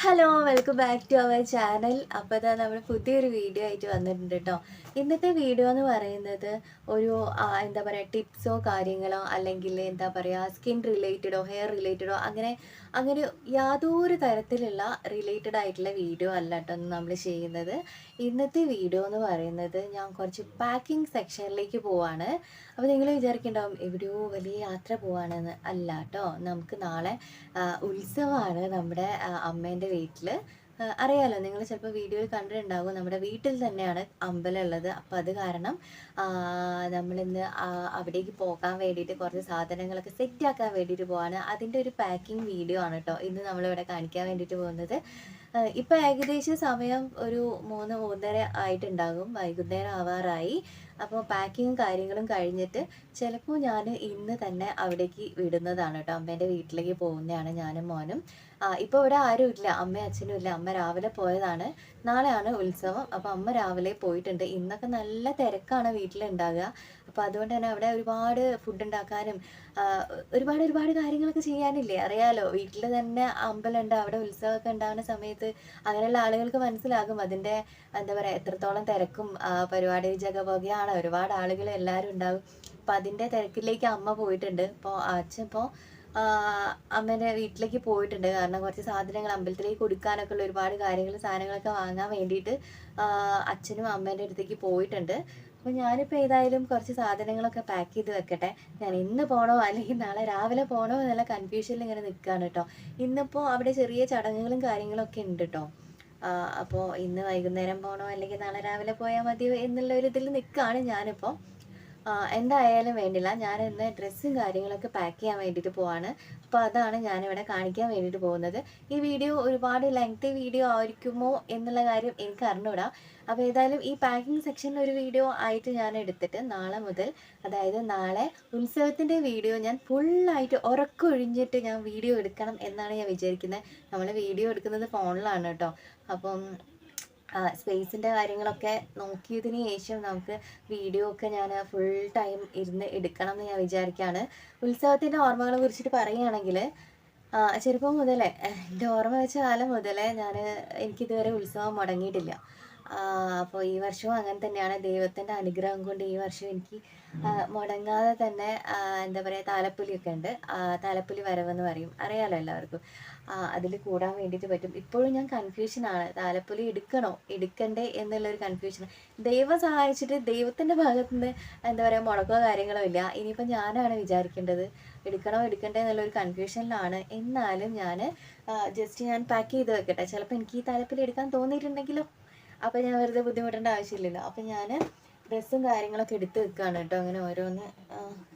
Hello welcome back to our channel. അപ്പോൾ ഇതാ നമ്മൾ പുതിയൊരു വീഡിയോ ആയിട്ട് വന്നിട്ടുണ്ട് കേട്ടോ. ഇന്നത്തെ വീഡിയോ എന്ന് പറയുന്നത് ഒരു എന്താ പറയുക ടിപ്സോ കാര്യങ്ങളോ അല്ലെങ്കിൽ എന്താ പറയുക സ്കിൻ റിലേറ്റഡോ ഹെയർ റിലേറ്റഡോ അങ്ങനെ യാതൊരു തരത്തിലുള്ള റിലേറ്റഡ് ആയിട്ടുള്ള വീഡിയോ അല്ല കേട്ടോ നമ്മൾ ചെയ്യുന്നത്. ഇന്നത്തെ വീഡിയോ എന്ന് പറയുന്നത് ഞാൻ കുറച്ച് പാക്കിംഗ് സെക്ഷനിലേക്ക് പോവാണ്. അപ്പോൾ നിങ്ങൾ വിചാരിക്കുന്നുണ്ടാവും എവിടെയോ വലിയ യാത്ര പോവാണെന്ന്. അല്ല കേട്ടോ, നമുക്ക് നാളെ ഉത്സവമാണ് നമ്മുടെ അമ്മേൻ്റെ വീട്ടിൽ. അറിയാലോ, നിങ്ങൾ ചിലപ്പോൾ വീഡിയോയിൽ കണ്ടിട്ടുണ്ടാകും, നമ്മുടെ വീട്ടിൽ തന്നെയാണ് അമ്പലം ഉള്ളത്. അപ്പോൾ അത് കാരണം നമ്മളിന്ന് അവിടേക്ക് പോകാൻ വേണ്ടിയിട്ട് കുറച്ച് സാധനങ്ങളൊക്കെ സെറ്റാക്കാൻ വേണ്ടിയിട്ട് പോവാണ്. അതിൻ്റെ ഒരു പാക്കിംഗ് വീഡിയോ ആണ് കേട്ടോ ഇന്ന് നമ്മളിവിടെ കാണിക്കാൻ വേണ്ടിയിട്ട് പോകുന്നത്. ഇപ്പോൾ ഏകദേശം സമയം ഒരു 3-3:30 ആയിട്ടുണ്ടാകും, വൈകുന്നേരം ആവാറായി. അപ്പോൾ പാക്കിങ്ങും കാര്യങ്ങളും കഴിഞ്ഞിട്ട് ചിലപ്പോൾ ഞാൻ ഇന്ന് തന്നെ അവിടേക്ക് വിടുന്നതാണ് കേട്ടോ. അമ്മേൻ്റെ വീട്ടിലേക്ക് പോകുന്നതാണ് ഞാനും മോനും. ഇപ്പോൾ ഇവിടെ ആരും ഇല്ല, അമ്മയും അച്ഛനും ഇല്ല. അമ്മ രാവിലെ പോയതാണ്. നാളെയാണ് ഉത്സവം. അപ്പോൾ അമ്മ രാവിലെ പോയിട്ടുണ്ട്. ഇന്നൊക്കെ നല്ല തിരക്കാണ് വീട്ടിലുണ്ടാകുക. അപ്പോൾ അതുകൊണ്ട് തന്നെ അവിടെ ഒരുപാട് ഫുഡ് ഉണ്ടാക്കാനും ഒരുപാട് കാര്യങ്ങളൊക്കെ ചെയ്യാനില്ലേ. അറിയാലോ, വീട്ടിൽ തന്നെ അമ്പലമുണ്ട്, അവിടെ ഉത്സവമൊക്കെ ഉണ്ടാകുന്ന സമയത്ത് അങ്ങനെയുള്ള ആളുകൾക്ക് മനസ്സിലാകും അതിൻ്റെ എന്താ പറയുക എത്രത്തോളം തിരക്കും പരിപാടി ജഗപൊകയാണ്. ഒരുപാട് ആളുകൾ എല്ലാവരും ഉണ്ടാകും. അപ്പം അതിൻ്റെ തിരക്കിലേക്ക് അമ്മ പോയിട്ടുണ്ട്. ഇപ്പോൾ അച്ഛൻ ഇപ്പോൾ അമ്മേൻ്റെ വീട്ടിലേക്ക് പോയിട്ടുണ്ട്. കാരണം കുറച്ച് സാധനങ്ങൾ അമ്പലത്തിലേക്ക് കൊടുക്കാനൊക്കെ ഉള്ള ഒരുപാട് സാധനങ്ങളൊക്കെ വാങ്ങാൻ വേണ്ടിയിട്ട് അച്ഛനും അമ്മേൻ്റെ അടുത്തേക്ക് പോയിട്ടുണ്ട്. അപ്പോൾ ഞാനിപ്പോൾ ഏതായാലും കുറച്ച് സാധനങ്ങളൊക്കെ പാക്ക് ചെയ്ത് വെക്കട്ടെ. ഞാൻ ഇന്ന് പോകണോ അല്ലെങ്കിൽ നാളെ രാവിലെ പോകണോ എന്നുള്ള കൺഫ്യൂഷനിൽ ഇങ്ങനെ നിൽക്കുകയാണ് കേട്ടോ. ഇന്നിപ്പോൾ അവിടെ ചെറിയ ചടങ്ങുകളും കാര്യങ്ങളൊക്കെ ഉണ്ട് കേട്ടോ. അപ്പോൾ ഇന്ന് വൈകുന്നേരം പോകണോ അല്ലെങ്കിൽ നാളെ രാവിലെ പോയാൽ മതിയോ എന്നുള്ള ഒരു ഇതിൽ നിൽക്കുകയാണ് ഞാനിപ്പോൾ. എന്തായാലും വേണ്ടില്ല, ഞാൻ ഇന്ന് ഡ്രസ്സും കാര്യങ്ങളൊക്കെ പാക്ക് ചെയ്യാൻ വേണ്ടിയിട്ട് പോവാണ്. അപ്പോൾ അതാണ് ഞാനിവിടെ കാണിക്കാൻ വേണ്ടിയിട്ട് പോകുന്നത്. ഈ വീഡിയോ ഒരുപാട് ലെങ്തി വീഡിയോ ആയിരിക്കുമോ എന്നുള്ള കാര്യം എനിക്ക് അറിഞ്ഞൂടാ. അപ്പോൾ ഏതായാലും ഈ പാക്കിംഗ് സെക്ഷനിൽ ഒരു വീഡിയോ ആയിട്ട് ഞാൻ എടുത്തിട്ട് നാളെ മുതൽ, അതായത് നാളെ ഉത്സവത്തിൻ്റെ വീഡിയോ ഞാൻ ഫുള്ളായിട്ട് ഉറക്കൊഴിഞ്ഞിട്ട് ഞാൻ വീഡിയോ എടുക്കണം എന്നാണ് ഞാൻ വിചാരിക്കുന്നത്. നമ്മൾ വീഡിയോ എടുക്കുന്നത് ഫോണിലാണ് കേട്ടോ. അപ്പം സ്പേസിൻ്റെ കാര്യങ്ങളൊക്കെ നോക്കിയതിന് ശേഷം നമുക്ക് വീഡിയോ ഒക്കെ ഞാൻ ഫുൾ ടൈം ഇരുന്ന് എടുക്കണം എന്ന് ഞാൻ വിചാരിക്കുകയാണ്. ഉത്സവത്തിൻ്റെ ഓർമ്മകളെ കുറിച്ചിട്ട് പറയുകയാണെങ്കിൽ ചെറുപ്പം മുതലേ, എൻ്റെ ഓർമ്മ വെച്ച കാലം മുതലേ എനിക്കിതുവരെ ഉത്സവം മുടങ്ങിയിട്ടില്ല. അപ്പോൾ ഈ വർഷവും അങ്ങനെ തന്നെയാണ്. ദൈവത്തിൻ്റെ അനുഗ്രഹം കൊണ്ട് ഈ വർഷം എനിക്ക് മുടങ്ങാതെ തന്നെ എന്താ പറയുക താലപ്പൊലിയൊക്കെ ഉണ്ട്. താലപ്പൊലി വരവെന്ന് പറയും, അറിയാലോ എല്ലാവർക്കും. അതിൽ കൂടാൻ വേണ്ടിയിട്ട് പറ്റും. ഇപ്പോഴും ഞാൻ കൺഫ്യൂഷനാണ്, താലപ്പൊലി എടുക്കണ്ടേ എന്നുള്ളൊരു കൺഫ്യൂഷൻ. ദൈവം സഹായിച്ചിട്ട് ദൈവത്തിൻ്റെ ഭാഗത്തുനിന്ന് എന്താ പറയുക മുടക്കോ കാര്യങ്ങളോ ഇല്ല. ഇനിയിപ്പോൾ ഞാനാണ് വിചാരിക്കേണ്ടത് എടുക്കണ്ടേ എന്നുള്ളൊരു കൺഫ്യൂഷനിലാണ്. എന്നാലും ജസ്റ്റ് ഞാൻ പാക്ക് ചെയ്ത് വെക്കട്ടെ. ചിലപ്പോൾ എനിക്ക് ഈ താലപ്പൊലി എടുക്കാൻ തോന്നിയിട്ടുണ്ടെങ്കിലോ, അപ്പോൾ ഞാൻ വെറുതെ ബുദ്ധിമുട്ടേണ്ട ആവശ്യമില്ലല്ലോ. അപ്പോൾ ഞാൻ ഡ്രസ്സും കാര്യങ്ങളൊക്കെ എടുത്ത് വെക്കുകയാണ് കേട്ടോ. അങ്ങനെ ഓരോന്ന്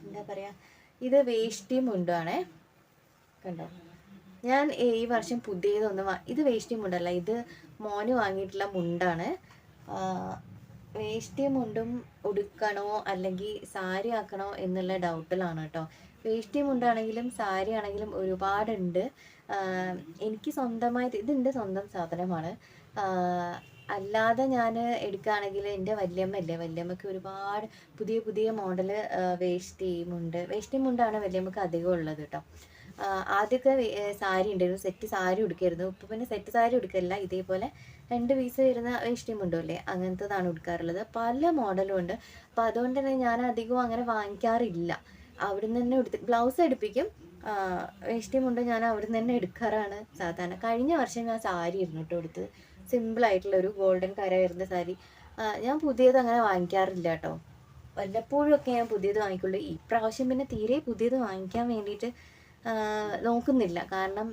എന്താ പറയുക, ഇത് വേഷ്ടി മുണ്ടാണേ, കണ്ടോ. ഞാൻ ഈ വർഷം പുതിയതൊന്നും ഇത് വേഷ്ടി മുണ്ടല്ല, ഇത് മോന് വാങ്ങിയിട്ടുള്ള മുണ്ടാണ്. വേഷ്ടി മുണ്ടും ഉടുക്കണോ അല്ലെങ്കിൽ സാരി ആക്കണോ എന്നുള്ള ഡൗട്ടിലാണ് കേട്ടോ. വേഷ്ടി മുണ്ടാണെങ്കിലും സാരി ആണെങ്കിലും ഒരുപാടുണ്ട്. എനിക്ക് സ്വന്തമായിട്ട് ഇതെൻ്റെ സ്വന്തം സാധനമാണ്. അല്ലാതെ ഞാൻ എടുക്കുകയാണെങ്കിൽ എൻ്റെ വല്യമ്മയ്ക്ക് ഒരുപാട് പുതിയ മോഡൽ വേഷ്ടി മുണ്ടാണ് വല്യമ്മക്ക് അധികം ഉള്ളത് കേട്ടോ. ആദ്യമൊക്കെ സാരി ഉണ്ടായിരുന്നു, സെറ്റ് സാരി ഉടുക്കായിരുന്നു. ഇപ്പോൾ പിന്നെ സെറ്റ് സാരി ഉടുക്കില്ല, ഇതേപോലെ 2 പീസ് വരുന്ന വേഷ്ടി മുണ്ടല്ലേ അങ്ങനത്തതാണ് ഉടുക്കാറുള്ളത്. പല മോഡലും ഉണ്ട്. അപ്പോൾ അതുകൊണ്ട് തന്നെ ഞാൻ അധികവും അങ്ങനെ വാങ്ങിക്കാറില്ല. അവിടുന്ന് തന്നെ ബ്ലൗസ് എടുപ്പിക്കും. വേഷ്ടി മുണ്ട് ഞാൻ അവിടുന്ന് തന്നെ എടുക്കാറാണ് സാധാരണ. കഴിഞ്ഞ വർഷം ഞാൻ സാരി ഇരുന്നു കേട്ടോ എടുത്തത്, സിമ്പിളായിട്ടുള്ളൊരു ഗോൾഡൻ കര വരുന്ന സാരി. ഞാൻ പുതിയത് അങ്ങനെ വാങ്ങിക്കാറില്ല കേട്ടോ. വല്ലപ്പോഴും ഒക്കെ ഞാൻ പുതിയത് വാങ്ങിക്കുള്ളൂ. ഈ പ്രാവശ്യം പിന്നെ തീരെ പുതിയത് വാങ്ങിക്കാൻ വേണ്ടിയിട്ട് നോക്കുന്നില്ല. കാരണം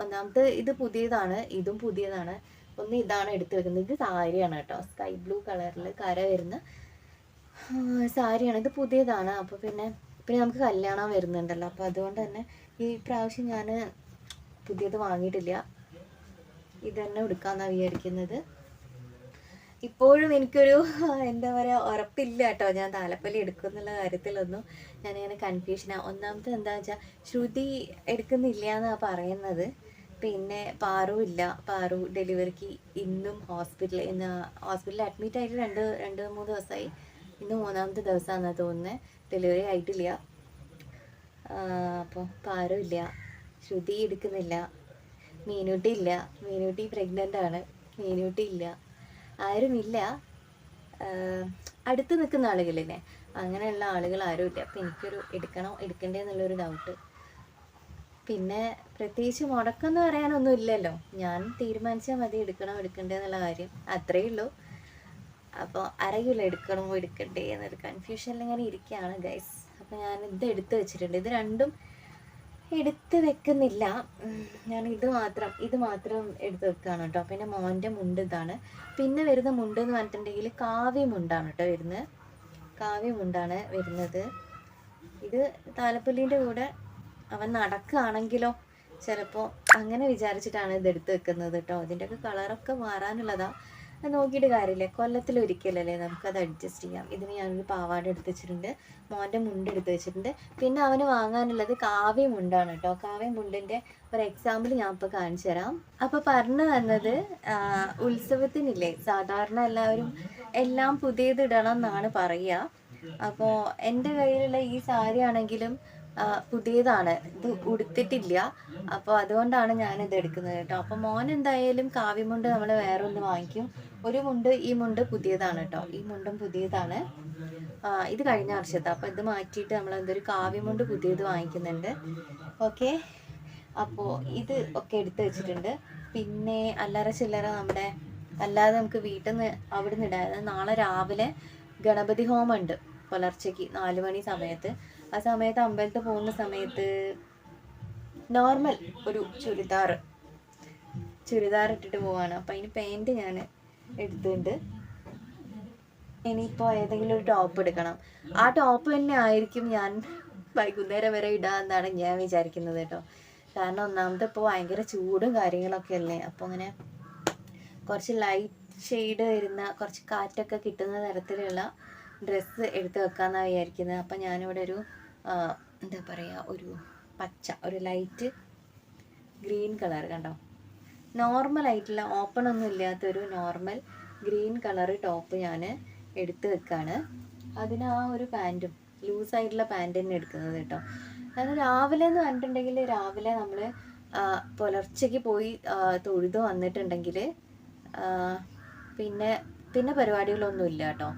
ഒന്നാമത് ഇത് പുതിയതാണ്, ഇതും പുതിയതാണ്. ഒന്ന് ഇതാണ് എടുത്തു വെക്കുന്നത്. ഇത് സാരിയാണ് കേട്ടോ, സ്കൈ ബ്ലൂ കളറിൽ കര വരുന്ന സാരിയാണ്. ഇത് പുതിയതാണ്. അപ്പോൾ പിന്നെ നമുക്ക് കല്യാണം വരുന്നുണ്ടല്ലോ. അപ്പോൾ അതുകൊണ്ട് തന്നെ ഈ പ്രാവശ്യം ഞാൻ പുതിയത് വാങ്ങിയിട്ടില്ല, ഇത് തന്നെ എടുക്കാമെന്നാണ് വിചാരിക്കുന്നത്. ഇപ്പോഴും എനിക്കൊരു എന്താ പറയുക ഉറപ്പില്ല കേട്ടോ, ഞാൻ താലപ്പൊലി എടുക്കും എന്നുള്ള കാര്യത്തിലൊന്നും ഞാനിങ്ങനെ കൺഫ്യൂഷനാണ്. ഒന്നാമത്തെ എന്താ വെച്ചാൽ ശ്രുതി എടുക്കുന്നില്ല എന്നാണ് പറയുന്നത്. പിന്നെ പാറു ഡെലിവറിക്ക് ഇന്ന് ഹോസ്പിറ്റലിൽ അഡ്മിറ്റ് ആയിട്ട് 2-3 ദിവസമായി. ഇന്ന് 3ാമത്തെ ദിവസമാണെന്നാണ് തോന്നുന്നത്. ഡെലിവറി ആയിട്ടില്ല. അപ്പോൾ പാറു ഇല്ല, ശ്രുതി എടുക്കുന്നില്ല. മീനൂട്ടി ഇല്ല, മീനൂട്ടി പ്രഗ്നൻ്റ് ആണ്, മീനൂട്ടി ഇല്ല, ആരുമില്ല. അടുത്ത് നിൽക്കുന്ന ആളുകളില്ലേ, അങ്ങനെയുള്ള ആളുകൾ ആരും ഇല്ല. അപ്പം എനിക്കൊരു എടുക്കണോ എടുക്കണ്ടേ എന്നുള്ളൊരു ഡൗട്ട്. പിന്നെ പ്രത്യേകിച്ച് മുടക്കമെന്ന് പറയാനൊന്നും ഇല്ലല്ലോ, ഞാൻ തീരുമാനിച്ചാൽ മതി എടുക്കണോ എടുക്കണ്ടേ എന്നുള്ള കാര്യം, അത്രയേ ഉള്ളൂ. അപ്പോൾ അറിയില്ല എടുക്കണോ എടുക്കണ്ടേ എന്നൊരു കൺഫ്യൂഷനിൽ ഇങ്ങനെ ഇരിക്കുകയാണ് ഗൈസ്. അപ്പോൾ ഞാൻ ഇത് എടുത്ത് വെച്ചിട്ടുണ്ട്. ഇത് രണ്ടും എടുത്ത് വെക്കുന്നില്ല, ഞാൻ ഇത് മാത്രം എടുത്ത് വെക്കുകയാണ് കേട്ടോ. പിന്നെ മോൻ്റെ മുണ്ട് ഇതാണ്. പിന്നെ വരുന്ന മുണ്ട് എന്ന് പറഞ്ഞിട്ടുണ്ടെങ്കിൽ കാവ്യമുണ്ടാണ് കേട്ടോ വരുന്നത്, കാവ്യമുണ്ടാണ് വരുന്നത്. ഇത് താലപ്പൊലീൻ്റെ കൂടെ അവൻ നടക്കുകയാണെങ്കിലോ ചിലപ്പോൾ അങ്ങനെ വിചാരിച്ചിട്ടാണ് ഇത് എടുത്ത് വെക്കുന്നത് കേട്ടോ. ഇതിൻ്റെയൊക്കെ കളറൊക്കെ മാറാനുള്ളതാണ്, നോക്കിയിട്ട് കാര്യമില്ല, കൊല്ലത്തിലൊരിക്കലല്ലേ നമുക്കത് അഡ്ജസ്റ്റ് ചെയ്യാം. ഇതിന് ഞാനൊരു പാവാട എടുത്ത് വെച്ചിട്ടുണ്ട്, മോൻ്റെ മുണ്ട് എടുത്ത് വെച്ചിട്ടുണ്ട്. പിന്നെ അവന് വാങ്ങാനുള്ളത് കാവ്യ മുണ്ടാണ് കേട്ടോ. കാവ്യ മുണ്ടിൻ്റെ ഒരു എക്സാമ്പിൾ ഞാൻ ഇപ്പോൾ കാണിച്ചു തരാം. അപ്പോൾ പറഞ്ഞു വന്നത്, ഉത്സവത്തിനില്ലേ സാധാരണ എല്ലാവരും എല്ലാം പുതിയത് ഇടണം എന്നാണ് പറയുക. അപ്പോൾ എൻ്റെ കയ്യിലുള്ള ഈ സാരി ആണെങ്കിലും പുതിയതാണ്, ഇത് ഉടുത്തിട്ടില്ല. അപ്പോൾ അതുകൊണ്ടാണ് ഞാനിത് എടുക്കുന്നത് കേട്ടോ. അപ്പോൾ മോൻ എന്തായാലും കാവ്യമുണ്ട് നമ്മൾ വേറെ ഒന്ന് വാങ്ങിക്കും. ഒരു മുണ്ട്, ഈ മുണ്ട് പുതിയതാണ് കേട്ടോ, ഈ മുണ്ടും പുതിയതാണ്, ഇത് കഴിഞ്ഞ വർഷത്തെ. അപ്പോൾ ഇത് മാറ്റിയിട്ട് നമ്മൾ എന്തൊരു കാവ്യമുണ്ട് പുതിയത് വാങ്ങിക്കുന്നുണ്ട്. ഓക്കെ, അപ്പോൾ ഇത് ഒക്കെ എടുത്ത് വെച്ചിട്ടുണ്ട്. പിന്നെ അല്ലറ ചില്ലറ നമ്മുടെ അല്ലാതെ നമുക്ക് വീട്ടിൽ നിന്ന് അവിടെ നിന്ന് ഇടാതെ, നാളെ രാവിലെ ഗണപതി ഹോമം ഉണ്ട് പുലർച്ചയ്ക്ക് 4 മണി സമയത്ത്. ആ സമയത്ത് അമ്പലത്തിൽ പോകുന്ന സമയത്ത് നോർമൽ ഒരു ചുരിദാർ ഇട്ടിട്ട് പോവാണ്. അപ്പം അതിന് പാൻറ്റ് ഞാൻ എടുത്തിട്ടുണ്ട്. ഇനിയിപ്പോൾ ഏതെങ്കിലും ഒരു ടോപ്പ് എടുക്കണം. ആ ടോപ്പ് തന്നെ ആയിരിക്കും ഞാൻ വൈകുന്നേരം വരെ ഇടാമെന്നാണ് ഞാൻ വിചാരിക്കുന്നത് കേട്ടോ. കാരണം ഒന്നാമത്തെ ഇപ്പോൾ ഭയങ്കര ചൂടും കാര്യങ്ങളൊക്കെ അല്ലേ. അപ്പോൾ അങ്ങനെ കുറച്ച് ലൈറ്റ് ഷെയ്ഡ് വരുന്ന, കുറച്ച് കാറ്റൊക്കെ കിട്ടുന്ന തരത്തിലുള്ള ഡ്രസ്സ് എടുത്ത് വെക്കാമെന്നാണ് വിചാരിക്കുന്നത്. അപ്പം ഞാനിവിടെ ഒരു എന്താ പറയുക, ഒരു പച്ച, ഒരു ലൈറ്റ് ഗ്രീൻ കളർ കണ്ടോ, നോർമലായിട്ടുള്ള ഓപ്പൺ ഒന്നും ഇല്ലാത്തൊരു നോർമൽ ഗ്രീൻ കളർ ടോപ്പ് ഞാൻ എടുത്ത് വെക്കാണ്. അതിന് ആ ഒരു പാൻറ്റും ലൂസായിട്ടുള്ള പാൻറ്റ് തന്നെ എടുക്കുന്നത് കേട്ടോ. കാരണം രാവിലെ എന്ന് പറഞ്ഞിട്ടുണ്ടെങ്കിൽ, രാവിലെ നമ്മൾ പുലർച്ചയ്ക്ക് പോയി തൊഴുത് വന്നിട്ടുണ്ടെങ്കിൽ പിന്നെ പരിപാടികളൊന്നും ഇല്ല കേട്ടോ.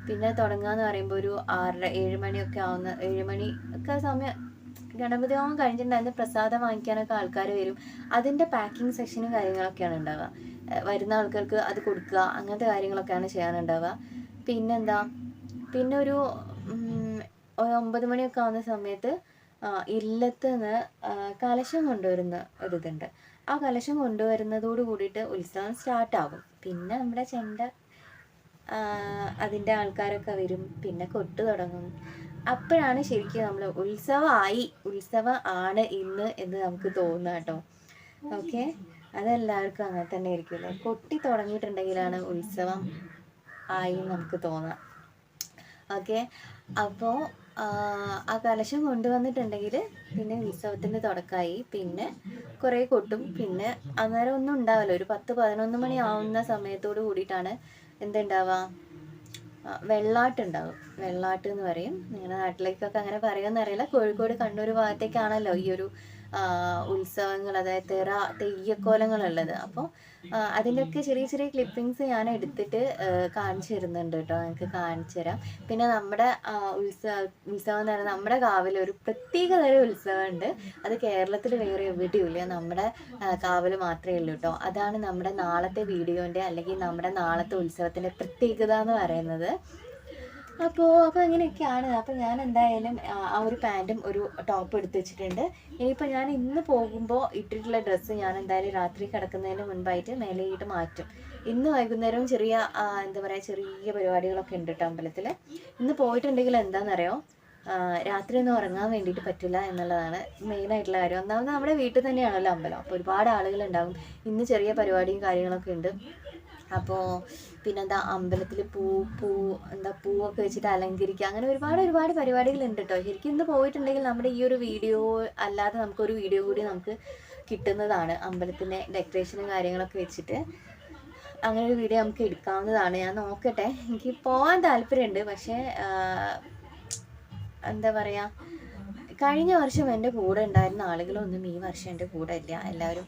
പിന്നെ തുടങ്ങുകയെന്ന് പറയുമ്പോൾ ഒരു 6:30-7 മണിയൊക്കെ ആവുന്ന, 7 മണി ഒക്കെ സമയം ഗണപതി ഹോമം കഴിഞ്ഞിട്ടുണ്ടായിരുന്നു. പ്രസാദം വാങ്ങിക്കാനൊക്കെ ആൾക്കാർ വരും. അതിൻ്റെ പാക്കിംഗ് സെക്ഷനും കാര്യങ്ങളൊക്കെയാണ് ഉണ്ടാവുക. വരുന്ന ആൾക്കാർക്ക് അത് കൊടുക്കുക, അങ്ങനത്തെ കാര്യങ്ങളൊക്കെയാണ് ചെയ്യാനുണ്ടാവുക. പിന്നെന്താ, പിന്നെ ഒരു 9 മണിയൊക്കെ ആവുന്ന സമയത്ത് ഇല്ലത്ത് നിന്ന് കലശം കൊണ്ടുവരുന്ന ഒരിതുണ്ട്. ആ കലശം കൊണ്ടുവരുന്നതോട് കൂടിയിട്ട് ഉത്സവം സ്റ്റാർട്ടാകും. പിന്നെ നമ്മുടെ അതിൻ്റെ ആൾക്കാരൊക്കെ വരും, പിന്നെ കൊട്ട് തുടങ്ങും. അപ്പോഴാണ് ശരിക്കും നമ്മൾ ഉത്സവം ആണ് ഇന്ന് എന്ന് നമുക്ക് തോന്നുക കേട്ടോ. ഓക്കെ, അതെല്ലാവർക്കും അങ്ങനെ തന്നെ ആയിരിക്കുമല്ലോ. കൊട്ടി തുടങ്ങിയിട്ടുണ്ടെങ്കിലാണ് ഉത്സവം ആയി നമുക്ക് തോന്നാം. ഓക്കെ, അപ്പോൾ ആ കലശം കൊണ്ടുവന്നിട്ടുണ്ടെങ്കിൽ പിന്നെ ഉത്സവത്തിൻ്റെ തുടക്കമായി. പിന്നെ കുറേ കൊട്ടും. പിന്നെ അന്നേരം ഒന്നും ഉണ്ടാവില്ല, ഒരു 10-11 മണി ആവുന്ന സമയത്തോട് കൂടിയിട്ടാണ് എന്തുണ്ടാവുക, വെള്ളാട്ടുണ്ടാവും. വെള്ളാട്ട് എന്ന് പറയും, നിങ്ങളുടെ നാട്ടിലേക്കൊക്കെ അങ്ങനെ പറയുമെന്ന് അറിയില്ല. കോഴിക്കോട് കണ്ണൂർ ഭാഗത്തേക്കാണല്ലോ ഈ ഒരു ഉത്സവങ്ങൾ, അതായത് തെയ്യക്കോലങ്ങളുള്ളത്. അപ്പോൾ അതിൻ്റെയൊക്കെ ചെറിയ ചെറിയ ക്ലിപ്പിങ്സ് ഞാൻ എടുത്തിട്ട് കാണിച്ചു തരുന്നുണ്ട് കേട്ടോ, എനിക്ക് കാണിച്ചു തരാം. പിന്നെ നമ്മുടെ ഉത്സവം എന്ന് പറയുന്നത്, നമ്മുടെ കാവിൽ ഒരു പ്രത്യേക തരം ഉത്സവമുണ്ട്. അത് കേരളത്തിൽ വേറെ എവിടെയുമില്ല, നമ്മുടെ കാവിൽ മാത്രമേ ഉള്ളൂ കേട്ടോ. അതാണ് നമ്മുടെ നാളത്തെ വീഡിയോൻ്റെ, അല്ലെങ്കിൽ നമ്മുടെ നാളത്തെ ഉത്സവത്തിൻ്റെ പ്രത്യേകത എന്ന് പറയുന്നത്. അപ്പോൾ അങ്ങനെയൊക്കെയാണ്. അപ്പോൾ ഞാൻ എന്തായാലും ആ ഒരു പാൻറ്റും ഒരു ടോപ്പ് എടുത്ത് വെച്ചിട്ടുണ്ട്. ഇനിയിപ്പോൾ ഞാൻ ഇന്ന് പോകുമ്പോൾ ഇട്ടിട്ടുള്ള ഡ്രസ്സ് ഞാൻ എന്തായാലും രാത്രി കിടക്കുന്നതിന് മുൻപായിട്ട് മേലെയിട്ട് മാറ്റും. ഇന്ന് വൈകുന്നേരവും ചെറിയ എന്താ പറയുക, ചെറിയ പരിപാടികളൊക്കെ ഉണ്ട് കേട്ടോ അമ്പലത്തിൽ. ഇന്ന് പോയിട്ടുണ്ടെങ്കിൽ എന്താണെന്നറിയോ, രാത്രി ഒന്നും ഉറങ്ങാൻ വേണ്ടിയിട്ട് പറ്റില്ല എന്നുള്ളതാണ് മെയിനായിട്ടുള്ള കാര്യം. ഒന്നാമത് നമ്മുടെ വീട്ടിൽ തന്നെയാണല്ലോ അമ്പലം, അപ്പോൾ ഒരുപാട് ആളുകളുണ്ടാകും. ഇന്ന് ചെറിയ പരിപാടിയും കാര്യങ്ങളൊക്കെ ഉണ്ട്. അപ്പോൾ പിന്നെന്താ, അമ്പലത്തിൽ പൂവൊക്കെ വെച്ചിട്ട് അലങ്കരിക്കുക, അങ്ങനെ ഒരുപാട് പരിപാടികളുണ്ട് കേട്ടോ. ശരിക്കും ഇന്ന് പോയിട്ടുണ്ടെങ്കിൽ നമ്മുടെ ഈ ഒരു വീഡിയോ അല്ലാതെ നമുക്കൊരു വീഡിയോ കൂടി നമുക്ക് കിട്ടുന്നതാണ്. അമ്പലത്തിൻ്റെ ഡെക്കറേഷനും കാര്യങ്ങളൊക്കെ വെച്ചിട്ട് അങ്ങനെ ഒരു വീഡിയോ നമുക്ക് എടുക്കാവുന്നതാണ്. ഞാൻ നോക്കട്ടെ, എനിക്ക് പോകാൻ താല്പര്യമുണ്ട്. പക്ഷേ എന്താ പറയുക, കഴിഞ്ഞ വർഷം എൻ്റെ കൂടെ ഉണ്ടായിരുന്ന ആളുകളൊന്നും ഈ വർഷം എൻ്റെ കൂടെ ഇല്ല. എല്ലാവരും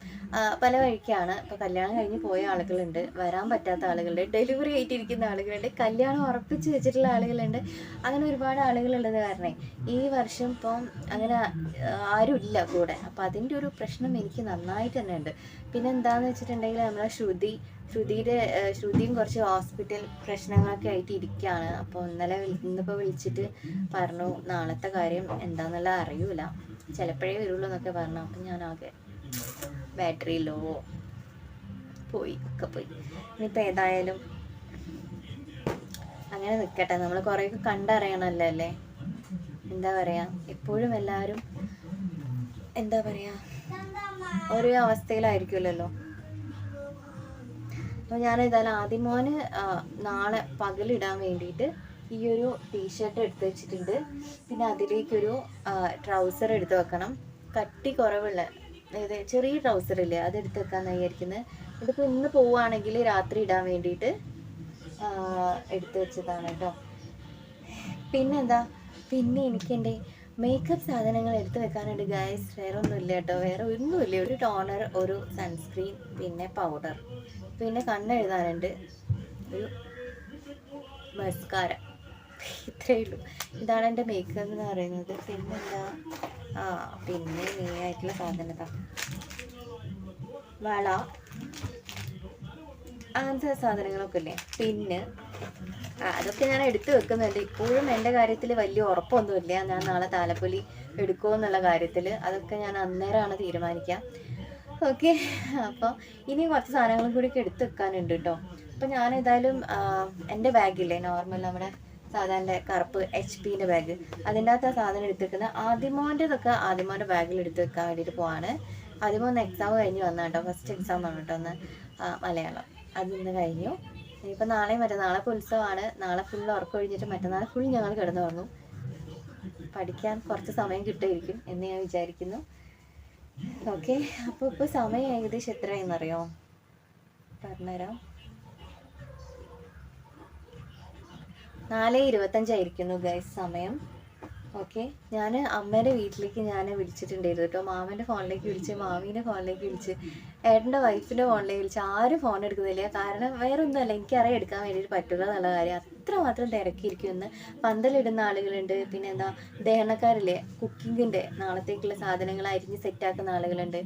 പല വഴിക്കാണ്. ഇപ്പോൾ കല്യാണം കഴിഞ്ഞ് പോയ ആളുകളുണ്ട്, വരാൻ പറ്റാത്ത ആളുകളുണ്ട്, ഡെലിവറി ആയിട്ടിരിക്കുന്ന ആളുകളുണ്ട്, കല്യാണം ഉറപ്പിച്ച് വെച്ചിട്ടുള്ള ആളുകളുണ്ട്. അങ്ങനെ ഒരുപാട് ആളുകളുള്ളത് കാരണം ഈ വർഷം ഇപ്പം അങ്ങനെ ആരും ഇല്ല കൂടെ. അപ്പോൾ അതിൻ്റെ ഒരു പ്രശ്നം എനിക്ക് നന്നായിട്ട് തന്നെ ഉണ്ട്. പിന്നെ എന്താണെന്ന് വെച്ചിട്ടുണ്ടെങ്കിൽ നമ്മളെ ശ്രുതിയും കുറച്ച് ഹോസ്പിറ്റൽ പ്രശ്നങ്ങളൊക്കെ ആയിട്ട് ഇരിക്കുകയാണ്. അപ്പോൾ ഇന്നിപ്പോൾ വിളിച്ചിട്ട് പറഞ്ഞു നാളത്തെ കാര്യം എന്താണെന്നുള്ളത് അറിയൂല, ചിലപ്പോഴേ വരുള്ളൂ എന്നൊക്കെ പറഞ്ഞു. അപ്പം ഞാനാകെ ബാറ്ററി ലോ പോയി. ഇനിയിപ്പോൾ ഏതായാലും അങ്ങനെ നിൽക്കട്ടെ. നമ്മൾ കുറേയൊക്കെ കണ്ടറിയണമല്ലോ അല്ലേ. എന്താ പറയുക, എപ്പോഴും എല്ലാവരും എന്താ പറയുക ഓരോ അവസ്ഥയിലായിരിക്കുമല്ലോ. അപ്പോൾ ഞാൻ ഏതായാലും ആദ്യമോന് നാളെ പകലിടാൻ വേണ്ടിയിട്ട് ഈ ഒരു ടീഷർട്ട് എടുത്ത് വെച്ചിട്ടുണ്ട്. പിന്നെ അതിലേക്കൊരു ട്രൗസർ എടുത്ത് വെക്കണം, കട്ടി കുറവുള്ള അതായത് ചെറിയ ട്രൗസറില്ലേ അത് എടുത്ത് വെക്കാമെന്ന് വിചാരിക്കുന്നത്. ഇതിപ്പോൾ ഇന്ന് പോവുകയാണെങ്കിൽ രാത്രി ഇടാൻ വേണ്ടിയിട്ട് എടുത്ത് വെച്ചതാണ് കേട്ടോ. പിന്നെ എനിക്ക് എൻ്റെ മേക്കപ്പ് സാധനങ്ങൾ എടുത്ത് വെക്കാനുണ്ട് ഗൈസ്. വേറെ ഒന്നുമില്ല കേട്ടോ, വേറെ ഒന്നുമില്ല. ഒരു ടോണർ, ഒരു സൺസ്ക്രീൻ, പിന്നെ പൗഡർ, പിന്നെ കണ്ണെഴുതാനുണ്ട്, ഒരു മസ്കാര, ഇത്രയേ ഉള്ളൂ. ഇതാണ് എൻ്റെ മേക്കപ്പ് എന്ന് പറയുന്നത്. പിന്നെന്താ, പിന്നെ മെയിനായിട്ടുള്ള സാധനത വള, അങ്ങനത്തെ സാധനങ്ങളൊക്കെ ഇല്ലേ. പിന്നെ അതൊക്കെ ഞാൻ എടുത്ത് വെക്കുന്നുണ്ട്. ഇപ്പോഴും എൻ്റെ കാര്യത്തിൽ വലിയ ഉറപ്പൊന്നുമില്ല, ഞാൻ നാളെ താലപ്പൊലി എടുക്കുമോ എന്നുള്ള കാര്യത്തിൽ. അതൊക്കെ ഞാൻ അന്നേരമാണ് തീരുമാനിക്കുക. ഓക്കെ, അപ്പോൾ ഇനി കുറച്ച് സാധനങ്ങളും കൂടി എടുത്ത് വെക്കാനുണ്ട് കേട്ടോ. അപ്പോൾ ഞാൻ ഏതായാലും എൻ്റെ ബാഗില്ലേ നോർമൽ നമ്മുടെ സാധാരണ കറുപ്പ് HP-ൻ്റെ ബാഗ്, അതിൻ്റെ അകത്ത് ആ സാധനം എടുത്ത് വെക്കുന്നത് ആദ്യമോൻ്റെതൊക്കെ ആദ്യമോൻ്റെ ബാഗിൽ എടുത്ത് വെക്കാൻ വേണ്ടിയിട്ട് പോവാണ്. ആദ്യമോന്ന് എക്സാം കഴിഞ്ഞ് വന്ന കേട്ടോ, ഫസ്റ്റ് എക്സാം ആണ് കേട്ടോ ഒന്ന്, മലയാളം. അതിന്ന് കഴിഞ്ഞു. ഇനിയിപ്പോൾ നാളെ ഇപ്പോൾ ഉത്സവമാണ്. നാളെ ഫുൾ ഉറക്കം ഒഴിഞ്ഞിട്ട് മറ്റന്നാൾ ഫുൾ ഞങ്ങൾ കിടന്നു വന്നു. പഠിക്കാൻ കുറച്ച് സമയം കിട്ടുമായിരിക്കും എന്ന് ഞാൻ വിചാരിക്കുന്നു. ഓക്കെ, അപ്പോൾ ഇപ്പോൾ സമയം ഏകദേശം എത്രയെന്നറിയോ, പറഞ്ഞുതരാം. 4:25 ഗൈസ് സമയം. ഓക്കെ, ഞാൻ അമ്മേൻ്റെ വീട്ടിലേക്ക് ഞാൻ വിളിച്ചിട്ടുണ്ടായിരുന്നു കേട്ടോ. മാമൻ്റെ ഫോണിലേക്ക് വിളിച്ച്, മാമീൻ്റെ ഫോണിലേക്ക് വിളിച്ച്, ഏട്ടൻ്റെ വൈഫിൻ്റെ ഫോണിലേക്ക് വിളിച്ച്, ആരും ഫോൺ എടുക്കുന്നില്ല. കാരണം വേറെ ഒന്നുമല്ല, എനിക്കറിയാം എടുക്കാൻ വേണ്ടിയിട്ട് പറ്റുക എന്നുള്ള കാര്യം. അത്രമാത്രം തിരക്കിയിരിക്കുമെന്ന്. പന്തലിടുന്ന ആളുകളുണ്ട്, പിന്നെ എന്താ ദഹനക്കാരില്ലേ, കുക്കിങ്ങിൻ്റെ നാളത്തേക്കുള്ള സാധനങ്ങൾ അരിഞ്ഞ് സെറ്റാക്കുന്ന ആളുകളുണ്ട്,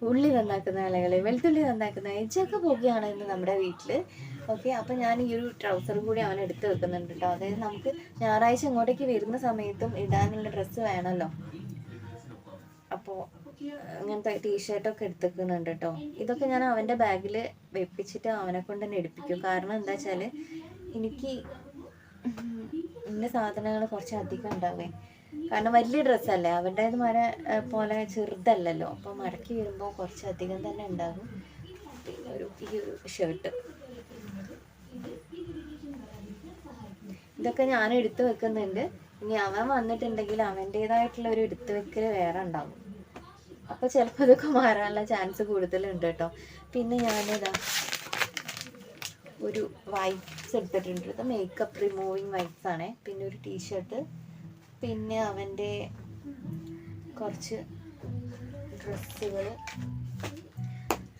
ഉള്ളി നന്നാക്കുന്ന ആളുകൾ, വെളുത്തുള്ളി നന്നാക്കുന്ന ഇതൊക്കെ പോകുകയാണ് ഇന്ന് നമ്മുടെ വീട്ടിൽ. ഓക്കെ, അപ്പം ഞാൻ ഈ ഒരു ട്രൗസറും കൂടി അവൻ എടുത്ത് വെക്കുന്നുണ്ട് കേട്ടോ. അതായത് നമുക്ക് ഞായറാഴ്ച ഇങ്ങോട്ടേക്ക് വരുന്ന സമയത്തും ഇടാനുള്ള ഡ്രസ്സ് വേണമല്ലോ. അപ്പോൾ അങ്ങനത്തെ ടീഷർട്ടൊക്കെ എടുത്തേക്കുന്നുണ്ട് കേട്ടോ. ഇതൊക്കെ ഞാൻ അവൻ്റെ ബാഗിൽ വെപ്പിച്ചിട്ട് അവനെ കൊണ്ട് തന്നെ എടുപ്പിക്കും. കാരണം എന്താ വെച്ചാൽ എനിക്ക് എൻ്റെ സാധനങ്ങൾ കുറച്ച് അധികം ഉണ്ടാവേ. കാരണം വലിയ ഡ്രസ്സല്ലേ, അവൻ്റെ പോലെ ചെറുതല്ലല്ലോ. അപ്പോൾ മടക്കി വരുമ്പോൾ കുറച്ചധികം തന്നെ ഉണ്ടാകും. പിന്നെ ഈ ഒരു ഷർട്ട്, ഇതൊക്കെ ഞാൻ എടുത്തു വെക്കുന്നുണ്ട്. ഇനി അവൻ വന്നിട്ടുണ്ടെങ്കിൽ അവൻ്റേതായിട്ടുള്ള ഒരു എടുത്തു വെക്കൽ വേറെ ഉണ്ടാവും. അപ്പോൾ ചിലപ്പോൾ ഇതൊക്കെ മാറാനുള്ള ചാൻസ് കൂടുതലുണ്ട് കേട്ടോ. പിന്നെ ഞാനിതാ ഒരു വൈപ്സ് എടുത്തിട്ടുണ്ട്. ഇത് മേക്കപ്പ് റിമൂവിങ് വൈപ്സ് ആണേ. പിന്നെ ഒരു ടീഷർട്ട്, പിന്നെ അവൻ്റെ കുറച്ച് ഡ്രസ്സുകൾ,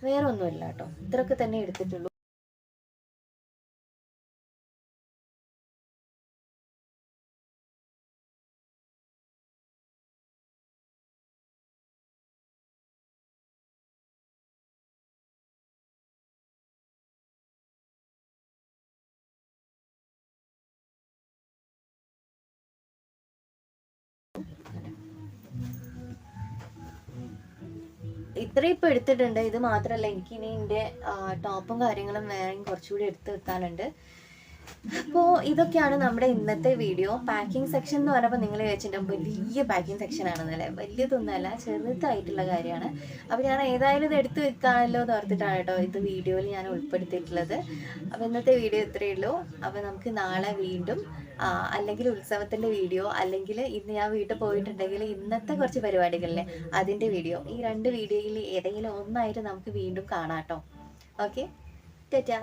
വേറെ ഒന്നുമില്ല കേട്ടോ. ഇത്രയൊക്കെ തന്നെ എടുത്തിട്ടുള്ളൂ. ഇത്രയും ഇപ്പോൾ എടുത്തിട്ടുണ്ട്. ഇത് മാത്രമല്ല, എനിക്കിനി എൻ്റെ ടോപ്പും കാര്യങ്ങളും വേറെയും കുറച്ചുകൂടി എടുത്ത് വെക്കാനുണ്ട്. അപ്പോൾ ഇതൊക്കെയാണ് നമ്മുടെ ഇന്നത്തെ വീഡിയോ. പാക്കിംഗ് സെക്ഷൻ എന്ന് പറയുമ്പോൾ നിങ്ങൾ വിചാരിച്ചിട്ടുണ്ടെങ്കിൽ വലിയ പാക്കിംഗ് സെക്ഷൻ ആണെന്നല്ലേ. വലിയതൊന്നുമല്ല, ചെറുതായിട്ടുള്ള കാര്യമാണ്. അപ്പോൾ ഞാൻ ഏതായാലും ഇത് എടുത്ത് വെക്കാനല്ലോ എന്ന് ഓർത്തിട്ടാണ് കേട്ടോ ഇത് വീഡിയോയിൽ ഞാൻ ഉൾപ്പെടുത്തിയിട്ടുള്ളത്. അപ്പോൾ ഇന്നത്തെ വീഡിയോ ഇത്രയേ ഉള്ളൂ. അപ്പോൾ നമുക്ക് നാളെ വീണ്ടും അല്ലെങ്കിൽ ഉത്സവത്തിൻ്റെ വീഡിയോ, അല്ലെങ്കിൽ ഇന്ന് ഞാൻ വീട്ടിൽ പോയിട്ടുണ്ടെങ്കിൽ ഇന്നത്തെ കുറച്ച് പരിപാടികളിലെ അതിൻ്റെ വീഡിയോ, ഈ 2 വീഡിയോയിൽ ഏതെങ്കിലും ഒന്നായിട്ട് നമുക്ക് വീണ്ടും കാണാം കേട്ടോ. ഓക്കെ, ടാറ്റാ.